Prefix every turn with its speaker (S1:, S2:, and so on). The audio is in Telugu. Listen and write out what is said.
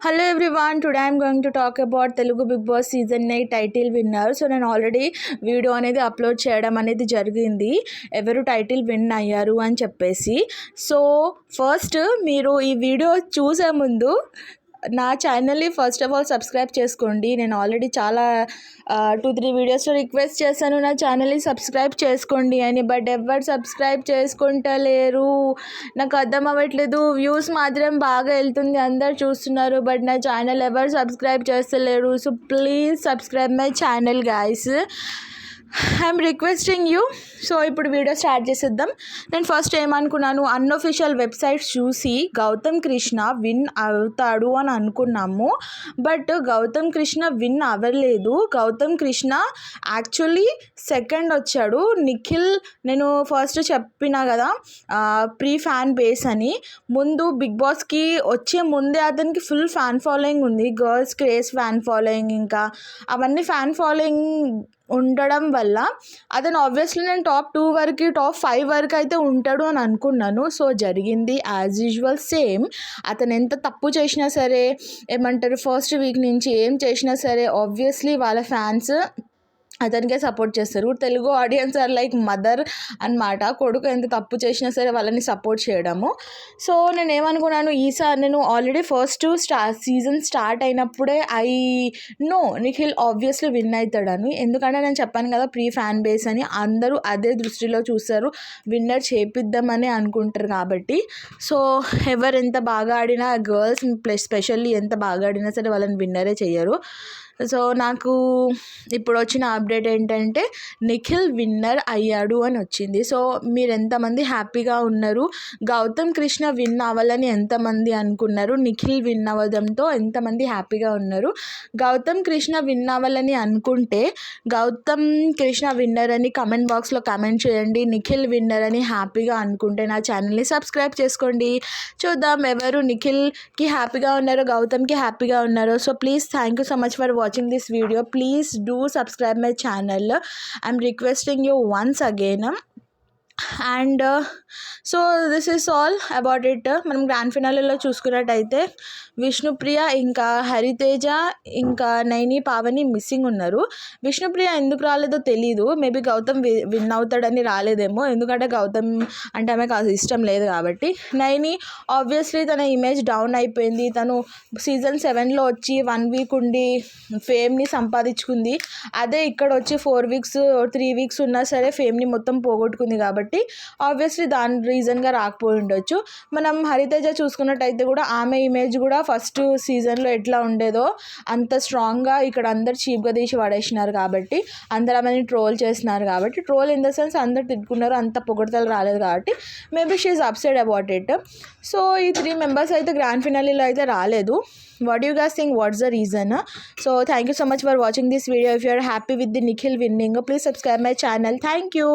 S1: Hello everyone, today I'm going to talk about Telugu Big Boss Season 8 title winner. So నేను ఆల్రెడీ వీడియో అనేది అప్లోడ్ చేయడం అనేది జరిగింది, ఎవరు టైటిల్ విన్ అయ్యారు అని చెప్పేసి. సో ఫస్ట్ మీరు ఈ వీడియో చూసే ముందు నా ఛానల్ని ఫస్ట్ ఆఫ్ ఆల్ సబ్స్క్రైబ్ చేసుకోండి. నేను ఆల్రెడీ చాలా 2-3 వీడియోస్లో రిక్వెస్ట్ చేశాను నా ఛానల్ని సబ్స్క్రైబ్ చేసుకోండి అని, బట్ ఎవరు సబ్స్క్రైబ్ చేసుకుంటలేరు. నాకు అర్థం అవ్వట్లేదు. వ్యూస్ మాత్రం బాగా వెళ్తుంది, అందరు చూస్తున్నారు, బట్ నా ఛానల్ ఎవరు సబ్స్క్రైబ్ చేస్తలేరు. So please subscribe my channel guys, I'm requesting you. So ఇప్పుడు వీడియో స్టార్ట్ చేసేద్దాం. నేను ఫస్ట్ ఏమనుకున్నాను, అన్అఫిషియల్ వెబ్సైట్స్ చూసి గౌతమ్ కృష్ణ విన్ అవుతాడు అని అనుకున్నాము, బట్ గౌతమ్ కృష్ణ విన్ అవ్వలేదు. గౌతమ్ కృష్ణ యాక్చువల్లీ సెకండ్ వచ్చాడు. నిఖిల్, నేను ఫస్ట్ చెప్పినా కదా ప్రీ ఫ్యాన్ బేస్ అని, ముందు బిగ్ బాస్కి వచ్చే ముందే అతనికి ఫుల్ ఫ్యాన్ ఫాలోయింగ్ ఉంది, గర్ల్స్ క్రేజ్ ఫ్యాన్ ఫాలోయింగ్, ఇంకా అవన్నీ ఫ్యాన్ ఫాలోయింగ్ ఉండడం వల్ల అతను ఆబ్వియస్లీ నేను టాప్ 2 వరకు టాప్ 5 వరకు అయితే ఉంటాడు అని అనుకున్నాను. సో జరిగింది యాజ్ యూజువల్ సేమ్. అతను ఎంత తప్పు చేసినా సరే, ఏమంటారు, ఫస్ట్ వీక్ నుంచి ఏం చేసినా సరే ఆబ్వియస్లీ వాళ్ళ ఫ్యాన్స్ అతనికే సపోర్ట్ చేస్తారు. Telugu audience are like mother అన్నమాట. కొడుకు ఎంత తప్పు చేసినా సరే వాళ్ళని సపోర్ట్ చేయడము. సో నేను ఏమనుకున్నాను, ఈసారి నేను ఆల్రెడీ ఫస్ట్ సీజన్ స్టార్ట్ అయినప్పుడే I know Nikhil obviously win అవుతాడని, ఎందుకంటే నేను చెప్పాను కదా ప్రీ ఫ్యాన్ బేస్ అని, అందరూ అదే దృష్టిలో చూస్తారు, విన్నర్ చేపిద్దామని అనుకుంటారు కాబట్టి. సో ఎవరు ఎంత బాగా ఆడినా, గర్ల్స్ స్పెషల్లీ ఎంత బాగా ఆడినా సరే వాళ్ళని విన్నరే చేయరు. సో నాకు ఇప్పుడు వచ్చిన అప్డేట్ ఏంటంటే నిఖిల్ విన్నర్ అయ్యాడు అని వచ్చింది. సో మీరు ఎంతమంది హ్యాపీగా ఉన్నారు? గౌతమ్ కృష్ణ విన్ అవ్వాలని ఎంతమంది అనుకున్నారు? నిఖిల్ విన్ అవ్వడంతో ఎంతమంది హ్యాపీగా ఉన్నారు? గౌతమ్ కృష్ణ విన్ అవ్వాలని అనుకుంటే గౌతమ్ కృష్ణ విన్నర్ అని కమెంట్ బాక్స్లో కమెంట్ చేయండి. నిఖిల్ విన్నర్ అని హ్యాపీగా అనుకుంటే నా ఛానల్ని సబ్స్క్రైబ్ చేసుకోండి. చూద్దాం ఎవరు నిఖిల్కి హ్యాపీగా ఉన్నారో, గౌతమ్కి హ్యాపీగా ఉన్నారో. So please thank you so much for watching this video. Please do subscribe my channel. I'm requesting you once again. And so this is all about it. మనం గ్రాండ్ ఫినాలేలో చూసుకున్నట్టయితే విష్ణుప్రియ, ఇంకా హరితేజ, ఇంకా నైని, పావని మిస్సింగ్ ఉన్నారు. విష్ణుప్రియ ఎందుకు రాలేదో తెలీదు, మేబీ గౌతమ్ విన్ అవుతాడని రాలేదేమో, ఎందుకంటే గౌతమ్ అంటే ఆమెకు ఇష్టం లేదు కాబట్టి. నైని ఆబ్వియస్లీ తన ఇమేజ్ డౌన్ అయిపోయింది. తను సీజన్ 7లో వచ్చి 1 వీక్ ఉండి ఫేమ్ని సంపాదించుకుంది. అదే ఇక్కడ వచ్చి 4 వీక్స్ 3 వీక్స్ ఉన్నా సరే ఫేమ్ని మొత్తం పోగొట్టుకుంది కాబట్టి ఆబ్వియస్లీ దాని రీజన్గా రాకపోయి ఉండొచ్చు. మనం హరితేజ చూసుకున్నట్టయితే కూడా ఆమె ఇమేజ్ కూడా ఫస్ట్ సీజన్లో ఎట్లా ఉండేదో అంత స్ట్రాంగ్గా ఇక్కడ అందరు చీప్గా తీసి పడేసినారు కాబట్టి, అందరు ఆమెని ట్రోల్ చేస్తున్నారు కాబట్టి, ట్రోల్ ఇన్ ద సెన్స్ అందరు తిట్టుకున్నారు, అంత పొగడతలు రాలేదు కాబట్టి maybe she is upset about it. So ఈ 3 మెంబర్స్ అయితే గ్రాండ్ ఫినాలీలో అయితే రాలేదు. What do you guys think? What's the reason? So thank you so much for watching this video. If you are happy with the Nikhil winning, please subscribe my channel. Thank you.